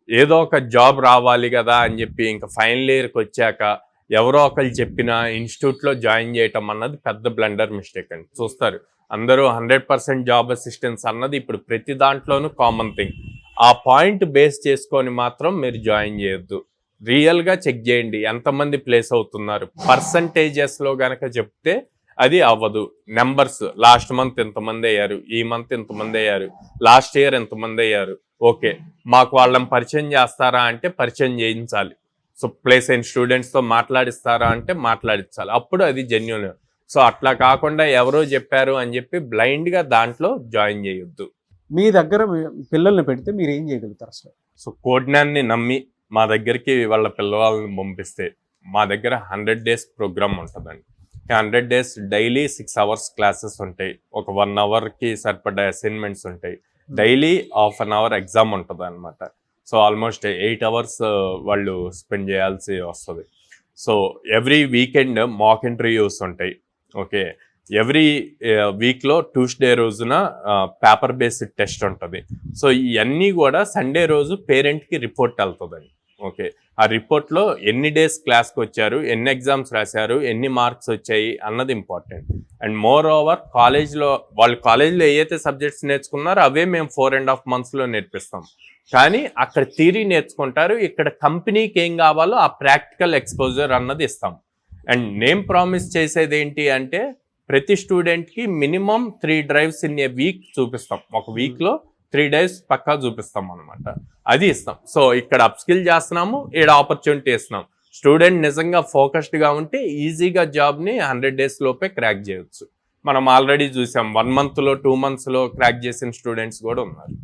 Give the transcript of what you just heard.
ఏదో ఒక జాబ్ రావాలి కదా అని చెప్పి ఇంకా ఫైనల్ ఇయర్కి వచ్చాక ఎవరో ఒకరు చెప్పిన ఇన్స్టిట్యూట్లో జాయిన్ చేయటం అన్నది పెద్ద బ్లండర్ మిస్టేక్ అండి. చూస్తారు అందరూ 100% జాబ్ అసిస్టెన్స్ అన్నది ఇప్పుడు ప్రతి దాంట్లోనూ కామన్ థింగ్. ఆ పాయింట్ బేస్ చేసుకొని మాత్రం మీరు జాయిన్ చేయొద్దు. రియల్గా చెక్ చేయండి ఎంతమంది ప్లేస్ అవుతున్నారు. పర్సంటేజెస్లో గనక చెప్తే అది అవ్వదు. నెంబర్స్ లాస్ట్ మంత్ ఎంతమంది అయ్యారు, ఈ మంత్ ఎంతమంది అయ్యారు, లాస్ట్ ఇయర్ ఎంతమంది అయ్యారు, ఓకే మాకు వాళ్ళని పరిచయం చేస్తారా అంటే పరిచయం చేయించాలి. సో ప్లేస్ అయిన స్టూడెంట్స్తో మాట్లాడిస్తారా అంటే మాట్లాడించాలి. అప్పుడు అది జెన్యూన్. సో అట్లా కాకుండా ఎవరో చెప్పారు అని చెప్పి బ్లైండ్గా దాంట్లో జాయిన్ చేయొద్దు. మీ దగ్గర పిల్లల్ని పెడితే మీరు ఏం చేయగలుగుతారు అసలు? సో కోడ్నాన్ని నమ్మి మా దగ్గరికి వాళ్ళ పిల్లవాళ్ళని పంపిస్తే మా దగ్గర 100 days ప్రోగ్రామ్ ఉంటుందండి. 100 days డైలీ 6 hours క్లాసెస్ ఉంటాయి. ఒక 1 hourకి సరిపడ్డ అసైన్మెంట్స్ ఉంటాయి. Daily half an hour exam ఉంటుంది అనమాట. సో ఆల్మోస్ట్ 8 hours వాళ్ళు స్పెండ్ చేయాల్సి వస్తుంది. So every weekend mock interviews ఉంటాయి. ఓకే, ఎవ్రీ వీక్లో ట్యూస్డే రోజున పేపర్ బేస్డ్ టెస్ట్ ఉంటుంది. సో ఇవన్నీ కూడా సండే రోజు పేరెంట్కి రిపోర్ట్ వెళ్తుందండి. ఓకే, ఆ రిపోర్ట్లో ఎన్ని డేస్ క్లాస్కి వచ్చారు, ఎన్ని ఎగ్జామ్స్ రాశారు, ఎన్ని మార్క్స్ వచ్చాయి అన్నది ఇంపార్టెంట్. అండ్ మోర్ ఓవర్ వాళ్ళు కాలేజ్లో ఏవైతే సబ్జెక్ట్స్ నేర్చుకున్నారో అవే మేము 4.5 monthsలో నేర్పిస్తాం. కానీ అక్కడ థియరీ నేర్చుకుంటారు, ఇక్కడ కంపెనీకి ఏం కావాలో ఆ ప్రాక్టికల్ ఎక్స్పోజర్ అన్నది ఇస్తాం. అండ్ నేను ప్రామిస్ చేసేది ఏంటి అంటే ప్రతి స్టూడెంట్కి minimum 3 drives in a week చూపిస్తాం. ఒక వీక్లో 3 days పక్కా చూపిస్తాం అనమాట. అది ఇస్తాం. సో ఇక్కడ అప్స్కిల్ చేస్తున్నాము, ఇక్కడ ఆపర్చునిటీ ఇస్తున్నాం. స్టూడెంట్ నిజంగా ఫోకస్డ్గా ఉంటే ఈజీగా జాబ్ని 100 days లోపే క్రాక్ చేయొచ్చు. మనం ఆల్రెడీ చూసాం 1 monthలో 2 monthsలో క్రాక్ చేసిన స్టూడెంట్స్ కూడా ఉన్నారు.